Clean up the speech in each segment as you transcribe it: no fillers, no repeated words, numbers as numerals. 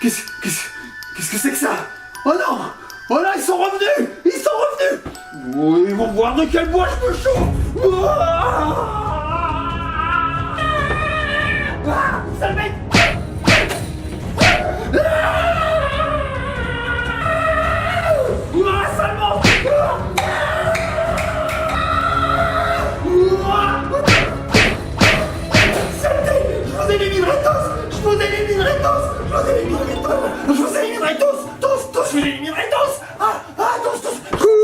Qu'est-ce que c'est que ça? Oh non! Oh non, ils sont revenus! Ils sont revenus! Oh, ils vont voir de quel bois je me chauffe! Ça mec! Seulement! Je vous éliminerai tous! Je vous éliminerai tous! Je vous éliminerai tous! Je vous éliminerai tous! Tous! Je vous éliminerai tous! Tous! Coucou,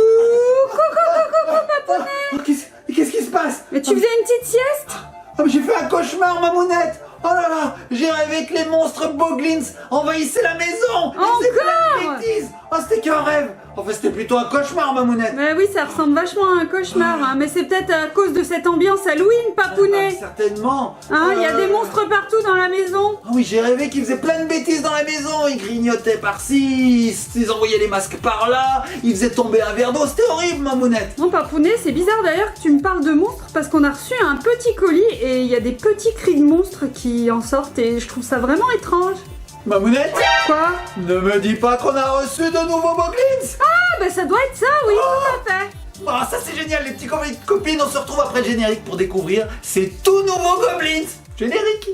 Papounet! Qu'est-ce qui se passe? Mais tu faisais une petite sieste? Ah, mais j'ai fait un cauchemar, Mamounette! Oh là là! J'ai rêvé que les monstres Boglins envahissaient la maison! Ils faisaient plein de bêtises! Oh, c'était qu'un rêve! Enfin, c'était plutôt un cauchemar, Mamounette! Bah oui, ça ressemble vachement à un cauchemar, hein. Mais c'est peut-être à cause de cette ambiance Halloween, Papounet! Certainement! Hein, il y a des monstres partout dans la maison! Ah oui, j'ai rêvé qu'ils faisaient plein de bêtises dans la maison! Ils grignotaient par-ci, ils envoyaient les masques par là, ils faisaient tomber un verre d'eau, c'était horrible, Mamounette! Non, Papounet, c'est bizarre d'ailleurs que tu me parles de monstres parce qu'on a reçu un petit colis et il y a des petits cris de monstres qui en sortent et je trouve ça vraiment étrange. Mamounette? Quoi? Ne me dis pas qu'on a reçu de nouveaux Boglins! Ah, bah ça doit être ça, oui, tout à fait! Ah, ça c'est génial, les petits copains et copines, on se retrouve après le générique pour découvrir ces tout nouveaux Goblins! Générique!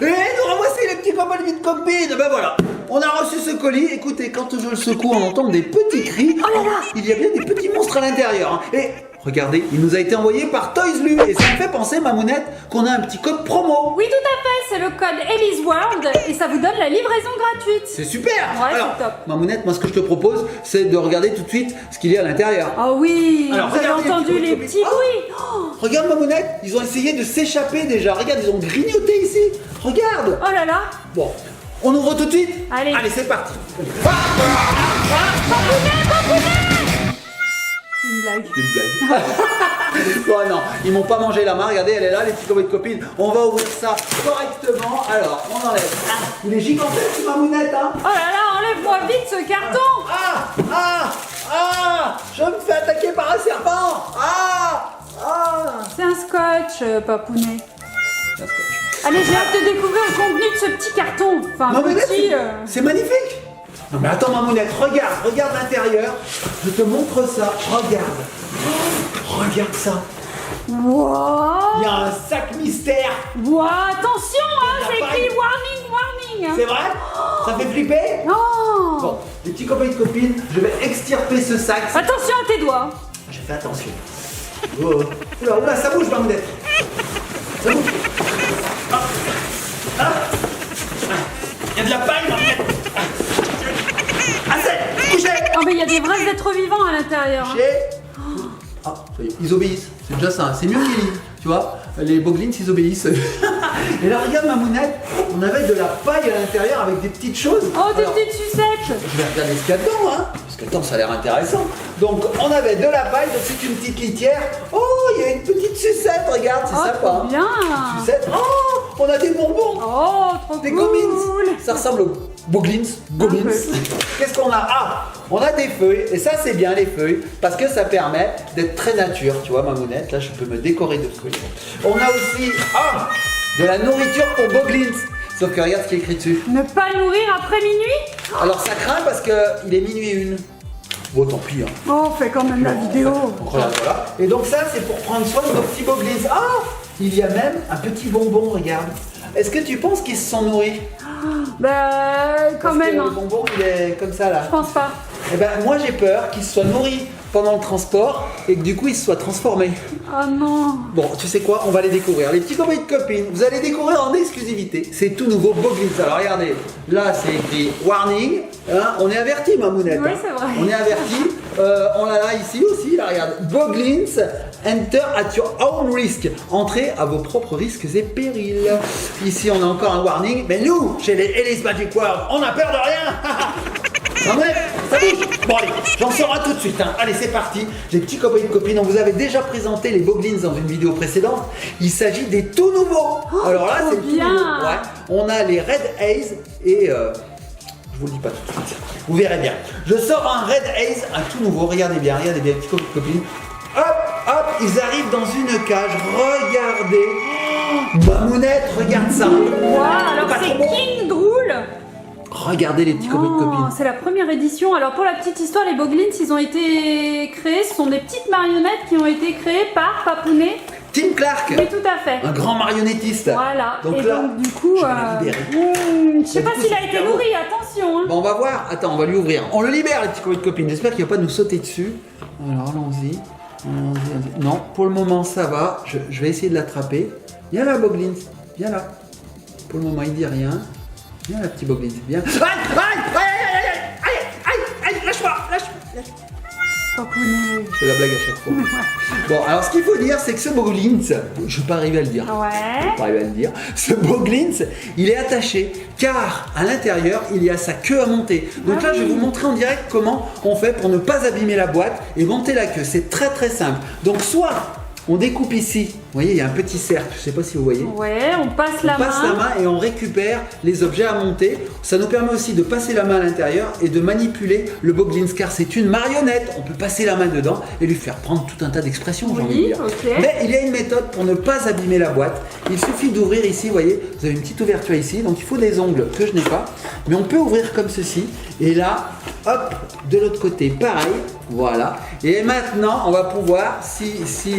Et nous revoici les petits copains et petites copines! Ben voilà! On a reçu ce colis, écoutez, quand je le secoue, on entend des petits cris. Oh là là! Il y a bien des petits monstres à l'intérieur. Hein. Et regardez, il nous a été envoyé par Toys Lu. Et ça me fait penser, Mamounette, qu'on a un petit code promo. Oui, tout à fait, c'est le code Ellie's World et ça vous donne la livraison gratuite. C'est super! Ouais, Alors, c'est top. Mamounette, moi ce que je te propose, c'est de regarder tout de suite ce qu'il y a à l'intérieur. Oh oui, Alors, vous avez regardez, entendu les petits petits bruits. Oh, Regarde, Mamounette, ils ont essayé de s'échapper déjà. Regarde, ils ont grignoté ici. Regarde! oh là là. Bon, on ouvre tout de suite? Allez. Allez, c'est parti! Une blague. Une blague. Oh non, ils m'ont pas mangé la main, regardez, elle est là, les petits copains de copines. On va ouvrir ça correctement. Alors, on enlève. Ah, il est gigantesque, Mamounette, hein? Oh là là, enlève-moi vite ce carton. Je me fais attaquer par un serpent! C'est un scotch, Papounet. Un scotch. Allez, j'ai hâte de découvrir le contenu de ce petit carton. Enfin, Mamounette, petit. c'est magnifique! Non mais attends, Mamounette, regarde l'intérieur. Je te montre ça, regarde. Regarde ça. Wow. Il y a un sac mystère. Wow, attention, hein, Il y a c'est pas écrit une- warning, warning. C'est vrai? Ça fait flipper? Non. Bon, les petits copains et copines, je vais extirper ce sac. Attention à tes doigts. J'ai fait attention. Oh. Oula, ça bouge, Mamounette. Ça bouge. Il y a de la paille, Mamounette. Assez, couchez. Oh, mais il y a des vrais êtres vivants à l'intérieur. Hein. Ah, ça y est, ils obéissent. C'est déjà ça. C'est mieux qu'ils, tu vois. Les Boglins, ils obéissent. Et là, regarde Mamounette, on avait de la paille à l'intérieur avec des petites choses. Oh, des Alors, petites sucettes. je vais regarder ce qu'il y a dedans, hein. Parce que attends, ça a l'air intéressant. Donc, on avait de la paille, donc c'est une petite litière. Oh, il y a une petite sucette, regarde, c'est Oh, sympa. trop bien. Sucette. Oh, on a des bonbons. Oh, trop Des cool. Gomins. Ça ressemble aux Boglins. Gomins. Qu'est-ce qu'on a? Ah, on a des feuilles. Et ça, c'est bien les feuilles. Parce que ça permet d'être très nature. Tu vois, Mamounette, là, je peux me décorer de feuilles. On a aussi de la nourriture pour Boglins. Sauf que regarde ce qui est écrit dessus. Ne pas nourrir après minuit. Alors, ça craint parce qu'il est minuit 1. Bon, tant pis. Hein. Oh, on fait quand même la vidéo. Donc, regarde, voilà. Et donc, ça, c'est pour prendre soin de nos petits Boglins. Ah, il y a même un petit bonbon, regarde. Est-ce que tu penses qu'ils se sont nourris? Bah, quand Parce que même. le Hein. bonbon, il est comme ça, là. Je pense pas. Eh ben, moi, j'ai peur qu'ils se soient nourris pendant le transport et que du coup, ils se soient transformés. Oh non. Bon, tu sais quoi? On va les découvrir. Les petits copains de copines, vous allez découvrir en exclusivité. C'est tout nouveau Boglins. Alors, regardez. Là, c'est écrit warning. Hein, on est averti, Mamounette. Oui, hein. c'est vrai. On est averti. On l'a là, ici aussi. Là, regarde. Boglins, enter at your own risk. Entrez à vos propres risques et périls. Ici, on a encore un warning. Mais nous, chez les Ellis Magic World, on a peur de rien. Mamounette, ça bouge. Bon, allez, j'en saurai tout de suite. Hein. Allez, c'est parti. Les petits copains et copines, on vous avait déjà présenté les Boglins dans une vidéo précédente. Il s'agit des tout nouveaux. Alors là, trop c'est le tout bien. nouveau. Ouais. On a les Red Haze et je vous le dis pas tout de suite. Vous verrez bien. Je sors un Red Haze, un tout nouveau. Regardez bien, petits copains et copines. Hop, hop, ils arrivent dans une cage. Regardez. Mamounette, regarde ça. Wow, alors Pas c'est trop beau. King Drool. Regardez les petits copains et copines. C'est la première édition. Alors pour la petite histoire, les Boglins, ils ont été créés. Ce sont des petites marionnettes qui ont été créées par Papounet. Tim Clark, Oui, tout à fait. un grand marionnettiste. Voilà. Donc et là, donc du coup, je vais le libérer. je sais Donc, pas du coup, s'il a c'est été super nourri. Attention. Hein. Bon, on va voir. Attends, on va lui ouvrir. On le libère, les petits copains et copines. J'espère qu'il va pas nous sauter dessus. Alors, allons-y. Allons-y. Non, pour le moment, ça va. Je vais essayer de l'attraper. Viens là, Boglins. Viens là. Pour le moment, il dit rien. Viens là, petit Boglins. Viens. Aïe, aïe, aïe, aïe, aïe, aïe, aïe, lâche-moi, lâche. Papounet. Je fais la blague à chaque fois. Bon, alors ce qu'il faut dire, c'est que ce Boglins, je vais pas arriver à le dire. Ouais. Pas arriver à le dire. Ce Boglins, il est attaché car à l'intérieur, il y a sa queue à monter. Donc là, je vais vous montrer en direct comment on fait pour ne pas abîmer la boîte et monter la queue. C'est très très simple. Donc soit on découpe ici, vous voyez, il y a un petit cercle, je sais pas si vous voyez. Ouais, on passe la On passe la main et on récupère les objets à monter. Ça nous permet aussi de passer la main à l'intérieur et de manipuler le Boglins car c'est une marionnette. On peut passer la main dedans et lui faire prendre tout un tas d'expressions, j'ai envie de dire. ok. Mais il y a une méthode pour ne pas abîmer la boîte. Il suffit d'ouvrir ici, vous voyez, vous avez une petite ouverture ici, donc il faut des ongles que je n'ai pas. Mais on peut ouvrir comme ceci. Et là, hop, de l'autre côté, pareil. Voilà. Et maintenant, on va pouvoir, si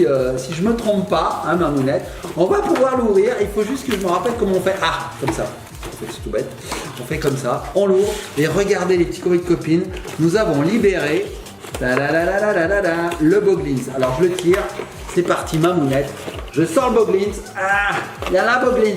je me trompe pas, hein, Mamounette, on va pouvoir l'ouvrir. Il faut juste que je me rappelle comment on fait. Ah, comme ça. C'est tout bête. On fait comme ça. On l'ouvre. Et regardez les petits copains et copines. Nous avons libéré le Boglins. Alors je le tire. C'est parti, Mamounette. Je sors le Boglins. Ah, il y a la Boglins.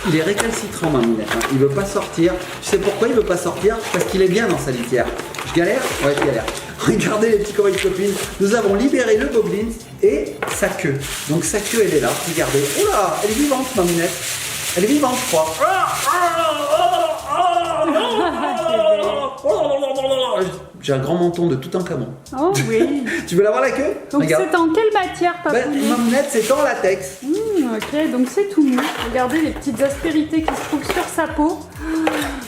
Il est récalcitrant, Mamounette. Hein. Il veut pas sortir. Tu sais pourquoi il veut pas sortir? Parce qu'il est bien dans sa litière. Je galère? Ouais, je galère. Regardez les petits copains et copines. Nous avons libéré le Boglins et sa queue. Donc sa queue, elle est là. Regardez. Oh là, elle est vivante, Mamounette. Elle est vivante, je crois. J'ai un grand menton de Toutankhamon. Oh oui. Tu veux la voir la queue? Donc Regarde. c'est en quelle matière, Ben, Papounet? Mamounette, c'est en latex. Ok, donc c'est tout mou. Regardez les petites aspérités qui se trouvent sur sa peau.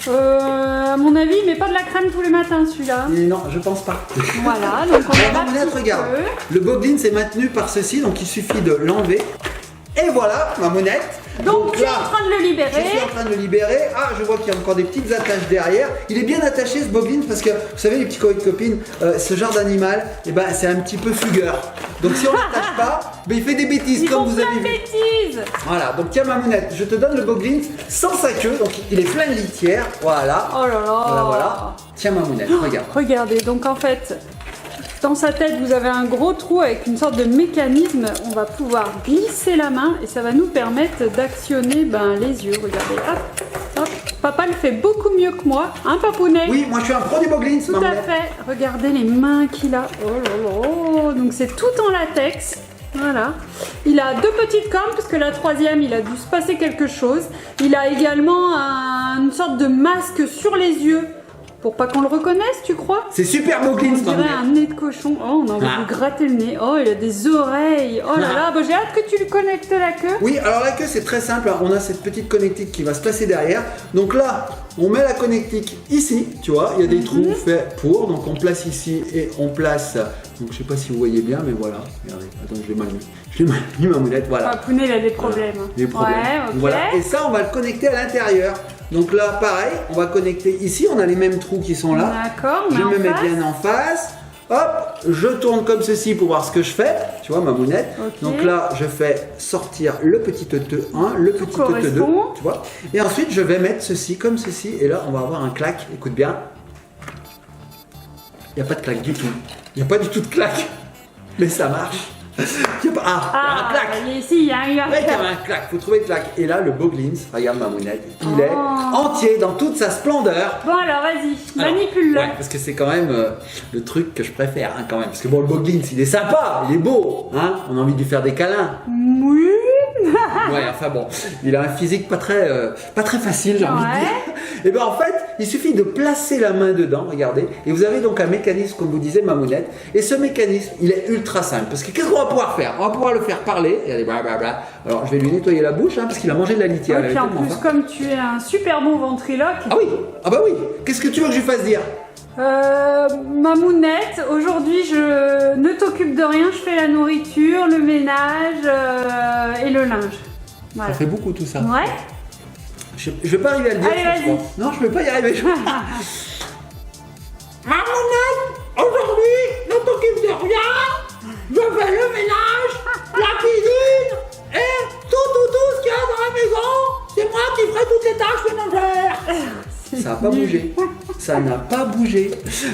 À mon avis, il met pas de la crème tous les matins, celui-là. Et non, je pense pas. Voilà, donc on a Alors, la Mamounette, petite regarde. queue. Le Boglins est maintenu par ceci, donc il suffit de l'enlever. Et voilà, Mamounette. Donc tu es en train de le Je suis libérer. en train de le libérer. Ah, je vois qu'il y a encore des petites attaches derrière. Il est bien attaché ce Boglins parce que, vous savez, les petits copains et copines, ce genre d'animal, eh ben, c'est un petit peu fugueur. Donc si on ne l'attache pas, ben, il fait des bêtises Ils comme font vous plein avez de vu. bêtises. Voilà, donc tiens Mamounette, je te donne le Boglins sans sa queue, donc il est plein de litière. Voilà. Oh là là. Voilà, voilà. Tiens Mamounette, regarde. Regardez, donc en fait, dans sa tête, vous avez un gros trou avec une sorte de mécanisme. On va pouvoir glisser la main et ça va nous permettre d'actionner les yeux. Regardez, hop, hop. Papa le fait beaucoup mieux que moi, hein Papounet? Oui, moi je suis un pro du Boglins, Tout à Mamounette. fait. Regardez les mains qu'il a. Oh là là. Donc c'est tout en latex. Voilà. Il a 2 petites cornes parce que la 3e, il a dû se passer quelque chose. Il a également une sorte de masque sur les yeux pour pas qu'on le reconnaisse, tu crois? C'est super beau On Glins, dirait un nez de cochon. Oh, on a envie de lui gratter le nez. Oh, il a des oreilles. Oh là là, bah, j'ai hâte que tu lui connectes la queue. Oui, alors la queue c'est très simple, hein. On a cette petite connectique qui va se placer derrière. Donc là, on met la connectique ici, tu vois, il y a des trous faits pour. Donc on place ici et on place. Donc je sais pas si vous voyez bien, mais voilà. Regardez, attends, je l'ai mal mis. Je l'ai mal mis ma moulette, voilà. Papounet, il a des problèmes. Voilà. Des problèmes. Ouais, ok. Voilà. Et ça, on va le connecter à l'intérieur. Donc là, pareil, on va connecter ici. On a les mêmes trous qui sont là. D'accord, Je me mets bien en face. Hop, je tourne comme ceci pour voir ce que je fais. Tu vois ma mounette. Ok. Donc là, je fais sortir le petit te 1, le petit te 2. correspond. Tu vois. Et ensuite, je vais mettre ceci comme ceci. Et là, on va avoir un claque. Écoute bien. Il n'y a pas de claque du tout. Il n'y a pas du tout de claque. Mais ça marche. Il y a pas... il y a un claque. Ici, il y a eu un Ouais, il y claque. a un claque. Faut trouver le claque. Et là, le beau Glins, regarde ma mounette. Il est entier dans toute sa splendeur. Bon alors, vas-y, Alors, manipule-le. ouais, parce que c'est quand même le truc que je préfère, hein, quand même. Parce que bon, le Boglins, il est sympa, il est beau, hein. On a envie de lui faire des câlins. Oui. Ouais, enfin bon, il a un physique pas très facile, j'ai envie de dire. Et ben en fait, il suffit de placer la main dedans, regardez. Et vous avez donc un mécanisme, comme vous disiez, ma mounette. Et ce mécanisme, il est ultra simple. Parce que qu'est-ce qu'on va pouvoir faire? On va pouvoir le faire parler. Regardez, blablabla. Alors, je vais lui nettoyer la bouche, hein, parce qu'il a mangé de la litière. Et puis en plus, comme tu es un super bon ventriloque. Ah oui, ah bah oui. Qu'est-ce que tu veux que je lui fasse dire? Ma mounette, aujourd'hui je ne t'occupe de rien, je fais la nourriture, le ménage et le linge. Voilà. Ça fait beaucoup tout ça. Ouais. Je vais pas arriver à le dire. Allez, ça, je vas-y. crois. Non, je vais pas y arriver. Ma mounette, aujourd'hui, ne t'occupe de rien. Je fais le ménage, la cuisine et tout ce qu'il y a dans la maison. C'est moi qui ferai toutes les tâches ménagères. Ça n'a pas bougé. Ça n'a pas bougé.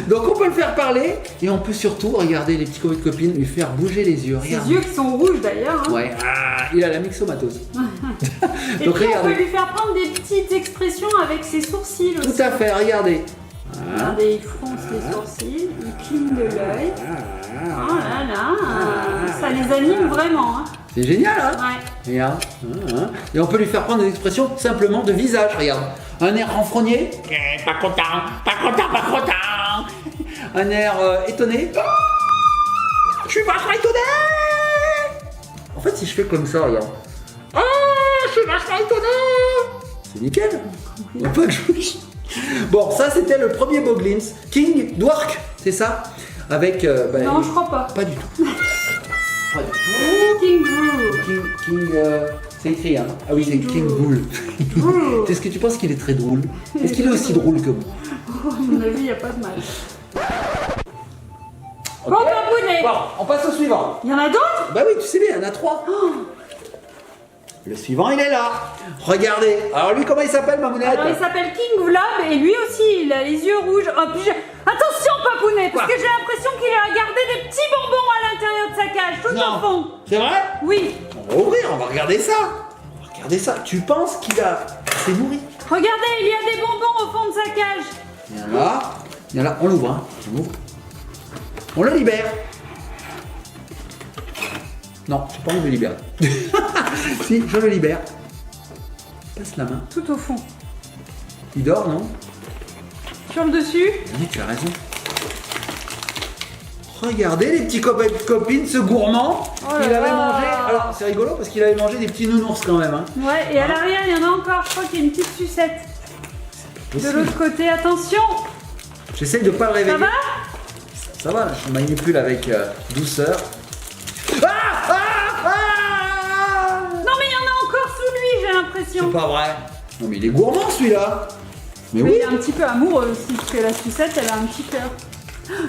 Donc on peut le faire parler et on peut surtout, regarder les petits copains de copines, lui faire bouger les yeux. Ses Regarde. yeux qui sont rouges d'ailleurs. Hein. Ouais, il a la myxomatose. Et Donc puis on regardez. peut lui faire prendre des petites expressions avec ses sourcils aussi. Tout à fait, regardez. Regardez, il fronce les sourcils, il cligne de l'œil. Oh là là, ça les anime vraiment. Hein. C'est génial, hein? Ouais. Regarde. Et on peut lui faire prendre des expressions simplement de visage, regarde. Un air renfrogné. Pas content, pas content, pas content. Un air étonné. Je suis vachement étonné. En fait, si je fais comme ça, regarde. Oh, je suis vachement étonné. C'est nickel. Il n'y a pas que je... Bon, ça c'était le premier Boglins. King Dwark, c'est ça? Avec... Non, je crois pas. Pas du tout. Pas du tout. King Blue. King, c'est écrit, hein. Ah oui, c'est King Bull. Est-ce que tu penses qu'il est très drôle? Est-ce qu'il est aussi drôle que moi? Oh, à mon avis, il n'y a pas de mal. Ok. Bon, Papounet. Bon, on passe au suivant. Il y en a d'autres? Bah oui, tu sais bien, il y en a 3. Le suivant, il est là. Regardez. Alors lui, comment il s'appelle, ma mounette? Alors, il s'appelle King Vlad et lui aussi, il a les yeux rouges. Oh, puis attention, Papounet, parce Quoi? que j'ai l'impression qu'il a gardé des petits bonbons à l'intérieur de sa cage, tout Non. au fond. C'est vrai? Oui. On va ouvrir, on va regarder ça. On va regarder ça. Tu penses qu'il s'est nourri? Regardez, il y a des bonbons au fond de sa cage. Il y en a. Il y en a. On l'ouvre, hein. On l'ouvre. On le libère. Non, je sais pas, on le libère. Si, je le libère. Passe la main. Tout au fond. Il dort, non? Sur le dessus. Oui, tu as raison. Regardez les petits copains et copines, ce gourmand. Oh là Il avait là. mangé. Alors, c'est rigolo parce qu'il avait mangé des petits nounours quand même. Hein. Ouais, et à l'arrière, il y en a encore. Je crois qu'il y a une petite sucette. De Possible. l'autre côté, attention. J'essaye de pas le réveiller. Ça va? Ça va, je manipule avec douceur. Ah, ah, ah. Non, mais il y en a encore sous lui, j'ai l'impression. C'est pas vrai. Non mais il est gourmand celui-là. Mais Mais oui. il est un petit peu amoureux aussi, parce que la sucette, elle a un petit cœur.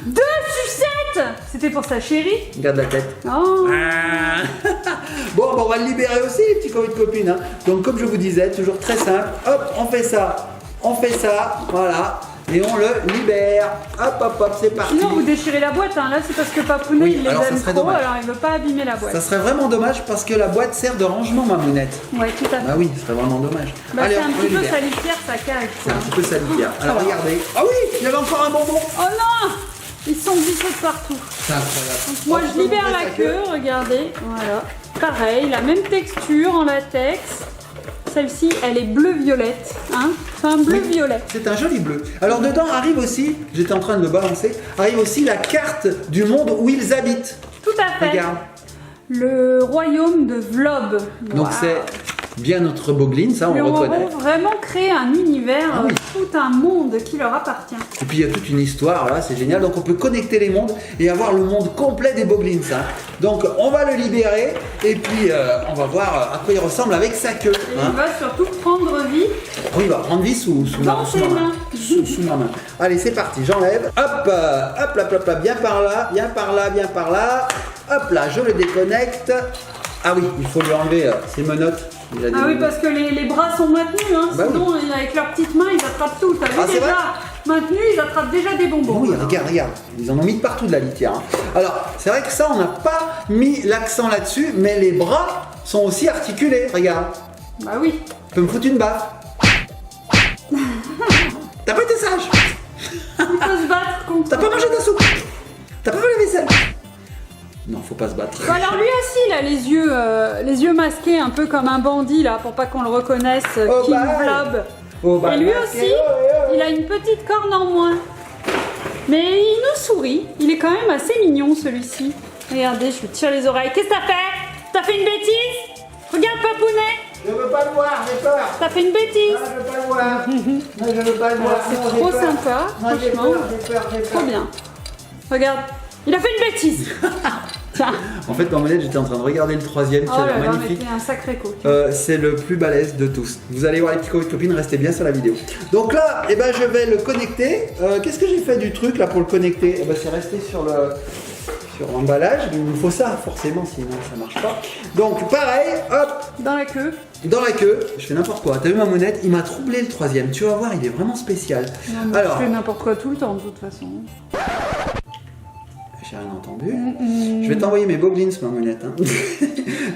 2 sucettes! C'était pour sa chérie. Regarde la tête. Oh. Ah. Bon, bah, on va le libérer aussi, les petits copains de copines. Hein. Donc, comme je vous disais, toujours très simple. Hop, on fait ça, voilà. Et on le libère. Hop, hop, hop, c'est parti. Sinon, vous déchirez la boîte. Hein. Là, c'est parce que Papounet, Oui, il les alors ça aime serait trop, dommage. alors il veut pas abîmer la boîte. Ça serait vraiment dommage parce que la boîte sert de rangement, ma mounette. Ouais, tout à fait. Ah oui, ce serait vraiment dommage. Bah, Allez, c'est un on petit le peu libère. sa litière, sa cage. C'est quoi. un petit peu salutaire. Alors, Alors. regardez. Ah oui, il y avait encore un bonbon. Oh non! Ils sont vite glisser de partout. C'est incroyable. Donc moi je libère la queue, regardez, voilà. Pareil, la même texture en latex. Celle-ci, elle est bleu-violette, hein. C'est un bleu-violet. C'est un joli bleu. Alors dedans arrive aussi, j'étais en train de le balancer, arrive aussi la carte du monde où ils habitent. Tout à fait. Regarde. Le royaume de Vlob. Donc Wow. c'est bien notre Boglin, ça on Mais le reconnaît. ont vraiment créé un univers, Ah oui. tout un monde qui leur appartient. Et puis il y a toute une histoire là, c'est génial. Donc on peut connecter les mondes et avoir le monde complet des Boglins. Hein. Donc on va le libérer et puis on va voir à quoi il ressemble avec sa queue. Et Hein. il va surtout prendre vie Oui, il va prendre vie sous dans ses mains. Sous ma main. Allez, c'est parti, j'enlève. Hop, hop là, hop là, bien par là, bien par là, bien par là. Hop là, je le déconnecte. Ah oui, il faut lui enlever ses menottes. Il a des Ah oui, menottes. parce que les bras sont maintenus, hein. Bah Sinon avec leurs petites mains ils attrapent tout. T'as vu Ah, c'est déjà maintenus, ils attrapent déjà des bonbons. Oui, regarde, regarde. Ils en ont mis de partout de la litière. Hein. Alors, c'est vrai que ça, on n'a pas mis l'accent là-dessus, mais les bras sont aussi articulés. Regarde. Bah oui. Tu peux me foutre une baffe. T'as pas été sage. Il faut se battre contre. T'as pas mangé ta soupe. T'as pas fait la vaisselle. Non, faut pas se battre. Bon, alors lui aussi, il a les yeux masqués, un peu comme un bandit là, pour pas qu'on le reconnaisse. Oh, King bah, Vlob. Oh, bah, Et lui masqué, aussi, oh. il a une petite corne en moins. Mais il nous sourit. Il est quand même assez mignon celui-ci. Regardez, je lui tire les oreilles. Qu'est-ce que t'as fait? T'as fait une bêtise? Regarde, papounet. Je veux pas le voir, j'ai peur. T'as fait une bêtise. Non, je veux pas le voir. Non, je veux pas le voir. Alors, c'est Non, j'ai trop peur. sympa, Non, j'ai franchement. peur, j'ai peur, j'ai peur. Trop bien. Regarde, il a fait une bêtise. Tiens. En fait, dans mon aide, j'étais en train de regarder le troisième qui Oh a là l'air là, mais magnifique. t'es un sacré coach. C'est le plus balèze de tous. Vous allez voir les petits copines, restez bien sur la vidéo. Donc là, eh ben, je vais le connecter. Qu'est-ce que j'ai fait du truc là pour le connecter? Eh ben, c'est resté sur l'emballage. Il nous faut ça forcément, sinon ça marche pas. Donc pareil, hop, Dans la queue. dans la queue. Je fais n'importe quoi. T'as vu ma mounette? Il m'a troublé le troisième. Tu vas voir, il est vraiment spécial. Non, mais Alors, je fais n'importe quoi tout le temps, de toute façon. j'ai rien entendu. Je vais t'envoyer mes boglins, ma mounette. Hein.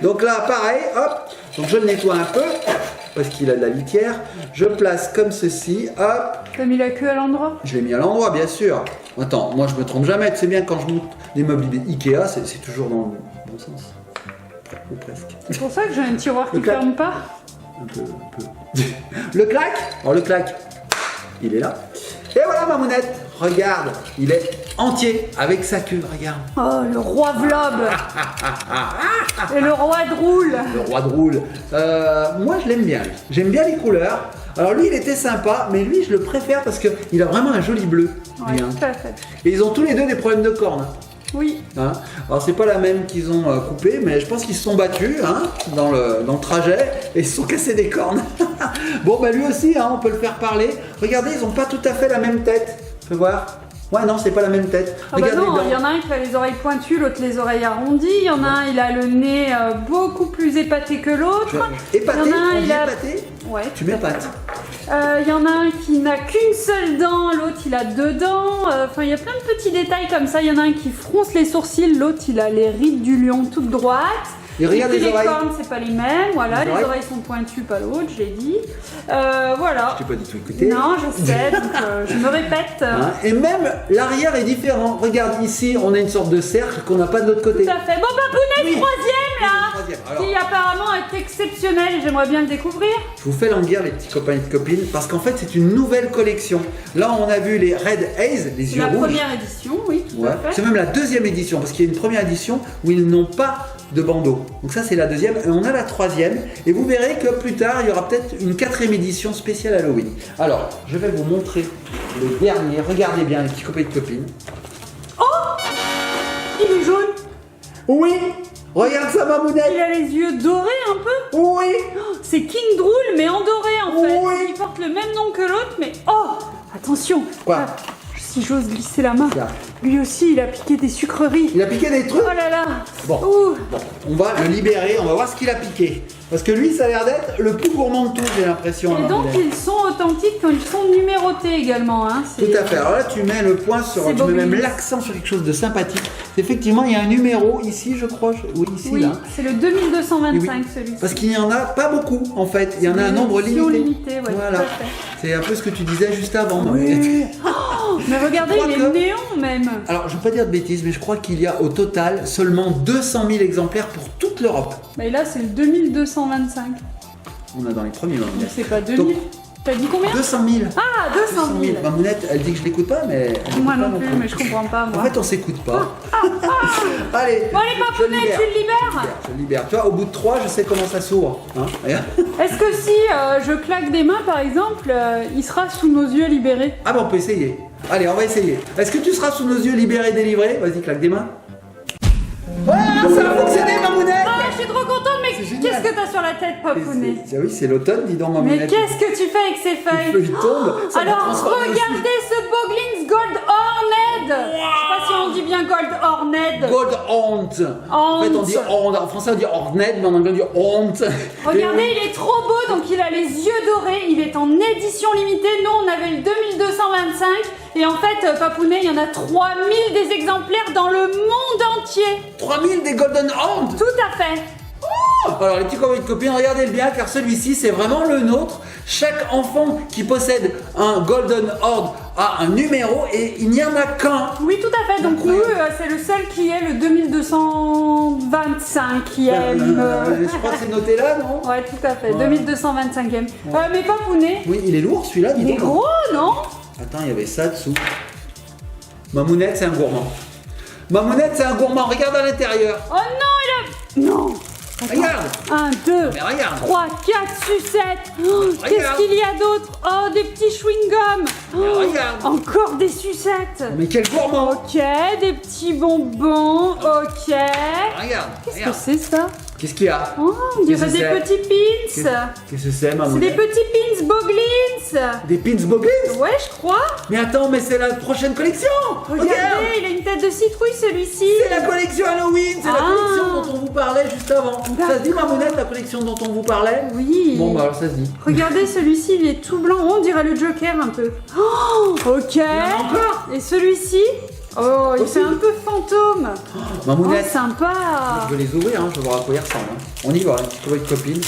Donc là, pareil, hop. Donc je le nettoie un peu parce qu'il a de la litière. Je place comme ceci, hop. T'as mis la queue à l'endroit? Je l'ai mis à l'endroit, bien sûr. Attends, moi je me trompe jamais. Tu sais bien, quand je monte des meubles Ikea, c'est toujours dans le bon sens. Ou presque. C'est pour ça que j'ai un tiroir qui Le clac. ferme pas. Un peu. Le clac. Alors le clac, il est là. Et voilà ma mounette. Regarde, il est entier avec sa queue. Regarde. Oh, le roi Vlob. Et le roi Droul. Le roi de roule. Moi je l'aime bien. Lui. J'aime bien les couleurs. Alors lui il était sympa, mais lui je le préfère parce qu'il a vraiment un joli bleu. Ouais, Lui, hein. tout à fait. Et ils ont tous les deux des problèmes de cornes. Oui. Hein. Alors c'est pas la même qu'ils ont coupée, mais je pense qu'ils se sont battus hein, dans le trajet et ils se sont cassés des cornes. Bon bah lui aussi, hein, on peut le faire parler. Regardez, ils ont pas tout à fait la même tête. Fais voir. Ouais non, c'est pas la même tête. Ah bah Regardez non, dans- il y en a un qui a les oreilles pointues, l'autre les oreilles arrondies. Il y en a un, il a le nez beaucoup plus épaté que l'autre. Épaté, Il y en a un, on il dit a- épaté. Ouais. Tu m'épates. Il y en a un qui n'a qu'une seule dent, l'autre il a deux dents. Enfin, il y a plein de petits détails comme ça. Il y en a un qui fronce les sourcils, l'autre il a les rides du lion toutes droites. Et regarde puis les oreilles. cornes, c'est pas les mêmes. Voilà, Les les oreilles. oreilles sont pointues, pas l'autre, j'ai dit. Voilà. Je t'ai pas du tout écouté. Non, je sais, donc je me répète. Hein. Et même l'arrière est différent. Regarde ici, on a une sorte de cercle qu'on n'a pas de l'autre côté. Tout à fait. Bon, Papounet, Oui. troisième là, Troisième. Alors, qui apparemment est exceptionnel et j'aimerais bien le découvrir. je vous fais languir les petits copains et les copines parce qu'en fait c'est une nouvelle collection. Là on a vu les Red Haze, les C'est yeux la rouges. première édition, oui, tout Ouais. à fait. C'est même la deuxième édition parce qu'il y a une première édition où ils n'ont pas de bandeau. Donc ça c'est la deuxième et on a la troisième et vous verrez que plus tard il y aura peut-être une quatrième édition spéciale Halloween. Alors je vais vous montrer le dernier. Regardez bien les petits copains et les copines. Il est jaune. Oui. Regarde ça ma mounette. Il a les yeux dorés un peu. Oui. C'est King Droul mais en doré en fait. Oui. Il porte le même nom que l'autre mais oh, attention. Quoi? Ah, si j'ose glisser la main. Là. Lui aussi il a piqué des sucreries. Il a piqué des trucs. Oh là là. Bon. Ouh. Bon, on va le libérer, on va voir ce qu'il a piqué. Parce que lui, ça a l'air d'être le plus gourmand de tous, j'ai l'impression. Et donc ils sont authentiques quand ils sont numérotés également. Hein. Tout à fait. Alors là, tu mets le point sur, C'est tu mets même Boglins. l'accent sur quelque chose de sympathique. Effectivement, il y a un numéro ici, je crois. Oui, ici, Oui, là. c'est le 2225 Et oui. celui-ci. Parce qu'il n'y en a pas beaucoup, en fait. Il y en a un nombre Édition limité. limitée, ouais, Voilà. tout à fait. C'est un peu ce que tu disais juste avant. Oui. mais- Oh, Mais regardez, Je crois il est que- néon même. Alors, je ne veux pas dire de bêtises, mais je crois qu'il y a au total seulement 200 000 exemplaires pour toute l'Europe. Mais là, c'est le 2225. On est dans les premiers. Mais Mamounette. c'est pas 2000. T'as dit combien? 200 000. Ah, 200 000. Mamounette, elle dit que je l'écoute pas, mais elle Moi l'écoute non pas plus, mais je comprends pas, En moi. fait, on s'écoute pas. Allez. Bon, allez, je Papounet, libère. tu le libères. Je le libère. Tu vois, au bout de 3, je sais comment ça s'ouvre. Hein. Regarde. Est-ce que si je claque des mains, par exemple, il sera sous nos yeux libéré? Ah bon, on peut essayer. Allez, on va essayer. Est-ce que tu seras sous nos yeux libéré, délivré? Vas-y, claque des mains. Voilà, ça a fonctionné, Mamounette. Ah, je suis trop contente, mais C'est génial. qu'est-ce que t'as sur la tête, Papounet? Oui, c'est l'automne, dis donc, Mais Mamounette. qu'est-ce que tu fais avec ces Les feuilles? feuilles tombent. Ça va Alors transformer aussi. regardez ce Boglins Gold Horned. Je sais pas si on dit bien Gold Horned. Gold honte. En fait, on dit honte. En français, on dit hornet, mais en anglais, on dit honte. Regardez, il est trop beau, donc il a les yeux dorés, il est en édition limitée. Nous, on avait le 2225, et en fait, Papounet, il y en a 3000 des exemplaires dans le monde entier. 3000 des Golden Horns. Tout à fait. Alors les petits copains et copines, regardez-le bien car celui-ci c'est vraiment le nôtre. Chaque enfant qui possède un Golden Horde a un numéro et il n'y en a qu'un. Oui, tout à fait. Donc nous, c'est le seul qui est le 2225e. Je crois que c'est noté là, non? Ouais, tout à fait. Ouais. 2225e. Mais Papounet, Oui, il est lourd celui-là, dis il est donc. gros, non? Attends, il y avait ça dessous. Mamounette, c'est un gourmand. Mamounette, c'est un gourmand, regarde à l'intérieur. Oh non, il a... Non. Regarde. 1, 2, Mais regarde. 3, 4 sucettes. Oh, qu'est-ce Regarde. qu'il y a d'autre? Oh, des petits chewing-gums. Oh, regarde. encore des sucettes. Mais quel gourmand. Ok, des petits bonbons. Ok. Regarde, Qu'est-ce que regarde. c'est ça? Qu'est-ce qu'il y a? Oh, on dirait Qu'est-ce que des c'est? petits pins. Qu'est-ce que c'est, C'est Mamounette? des petits pins Boglins. Des pins Boglins? Ouais, je crois. Mais attends, mais c'est la prochaine collection. Regardez, Regarde. il a une tête de citrouille celui-ci. C'est la collection Halloween, c'est la Ah. collection dont on vous parlait juste avant. Ça se dit, D'accord. Mamounette, la collection dont on vous parlait? Oui. Bon, bah alors ça se dit. Regardez, celui-ci, il est tout blanc. Oh, on dirait le Joker un peu. Oh, ok. Il y en a encore. Et celui-ci? Oh, il Aussi. fait un peu fantôme. Oh, Mamounette, sympa. je vais les ouvrir, hein, je vais voir à quoi ils ressemblent. hein. On y va, les petites copines.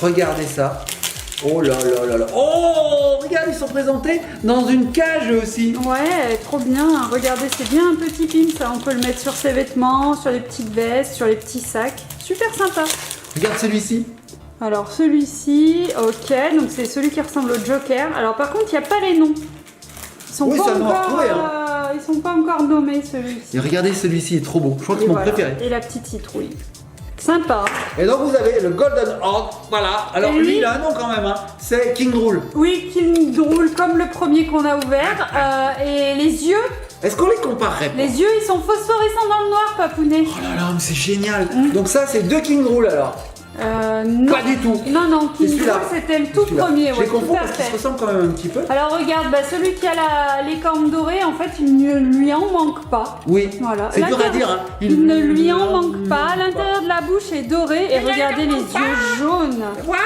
Regardez ça. Oh là là là là. Oh, regarde, ils sont présentés dans une cage eux aussi. Ouais, trop bien. Regardez, c'est bien un petit pin, ça. On peut le mettre sur ses vêtements, sur les petites vestes, sur les petits sacs. Super sympa. Regarde celui-ci. Alors, celui-ci, ok. Donc, c'est celui qui ressemble au Joker. Alors, par contre, il n'y a pas les noms. Ils sont Oui, pas ça, on va encore, retrouver, hein. ils sont pas encore nommés, celui-ci. Et regardez celui-ci, il est trop beau. Je crois que Et c'est mon voilà. préféré. Et la petite citrouille. Sympa. Et donc vous avez le Golden Horde. Voilà. Alors Et lui, lui il a un nom quand même. Hein. C'est King Drool. Oui, qui drôle comme le premier qu'on a ouvert. Et les yeux, Est-ce qu'on les comparerait pas? ils sont phosphorescents dans le noir, Papounet. Oh là là, mais c'est génial. Donc ça, c'est deux King Drool alors. Non. Pas du tout. Non, C'est King celui-là. Drool, c'était le tout Celui-là. premier. Je Ouais, les confonds tout à parce qu'ils se fait. ressemblent quand même un petit peu. Alors regarde, celui qui a les cornes dorées, en fait, il ne lui en manque pas. Oui. Voilà. C'est dur à dire. Hein. Il ne lui en manque pas. L'intérieur de la bouche est doré et regardez les yeux jaunes. Voir?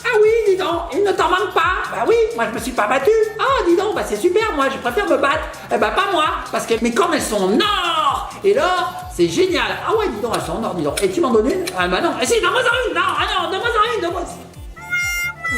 Ah oui, dis donc, il ne t'en manque pas. Bah oui, moi je me suis pas battu. Ah, dis donc, bah c'est super, moi je préfère me battre. Eh bah pas moi, parce que mes cornes elles sont en or. Et l'or, c'est génial. Ah ouais, dis donc, elles sont en or, dis donc. Et tu m'en donnes une? Ah bah non, et si, donne-moi en une. Non, ah non, donne-moi en une, donne-moi.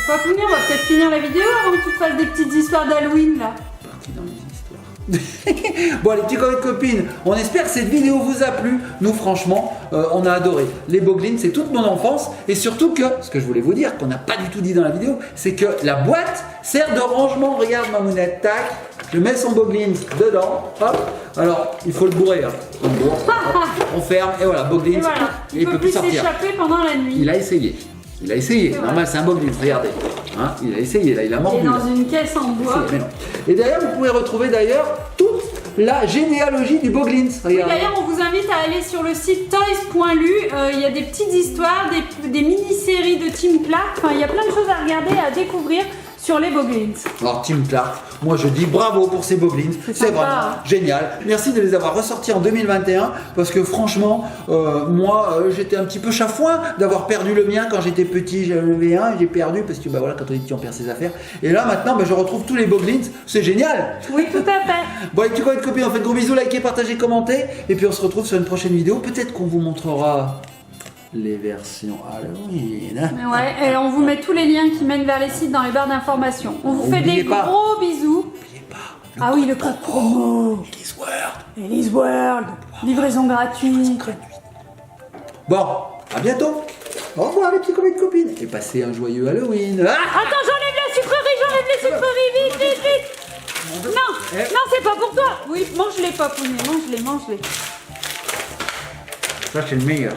Papounet, on va peut-être finir la vidéo avant que tu te fasses des petites histoires d'Halloween là. Parti dans les histoires. Bon, les petits copains et copines, on espère que cette vidéo vous a plu. Nous, franchement, on a adoré. Les Boglins, c'est toute mon enfance. Et surtout que, ce que je voulais vous dire, qu'on n'a pas du tout dit dans la vidéo, c'est que la boîte sert de rangement. Regarde, Mamounette, tac. Je mets son Boglins dedans. Hop. Alors, il faut le bourrer. Hein. On bourre, hop, on ferme. Et voilà, Boglins. Et voilà, Et il peut plus sortir. s'échapper pendant la nuit. Il a essayé. Il a essayé. C'est vrai. Normal, c'est un Boglins. Regardez. Hein, il a essayé. Là, il a Il mordu. est là. dans une caisse en bois. Mais non. Et derrière, vous pouvez retrouver d'ailleurs toute la généalogie du Boglins. Oui, Regardez. d'ailleurs, on vous invite à aller sur le site toys.lu. Il y a des petites histoires, des mini-séries de Tim Clark. Enfin, il y a plein de choses à regarder, à découvrir sur les Boglins. Alors Tim Clark, moi je dis bravo pour ces Boglins, C'est c'est sympa. vraiment génial. Merci de les avoir ressortis en 2021 parce que franchement, moi j'étais un petit peu chafouin d'avoir perdu le mien quand j'étais petit. J'en avais un et j'ai perdu parce que bah voilà, quand on est petit on perd ses affaires. Et là maintenant bah, je retrouve tous les Boglins, c'est génial. Oui, tout à fait. Bon, les petits copains et copines, on fait de gros bisous, likez, partagez, commentez et puis on se retrouve sur une prochaine vidéo. Peut-être qu'on vous montrera les versions Halloween. Ouais, et on vous met tous les liens qui mènent vers les sites dans les barres d'informations. On vous fait Oubliez des pas. gros bisous. N'oubliez pas, Ah oui, le code promo. Elise World. Elise World. Livraison gratuite. Bon, à bientôt. Au revoir les petits copains et copines. Et passez un joyeux Halloween. Ah Attends, j'enlève la sucrerie, vite, vite, vite. Non, non, c'est pas pour toi. Oui, mange-les, papounet, mange-les, mange-les. ça c'est le meilleur.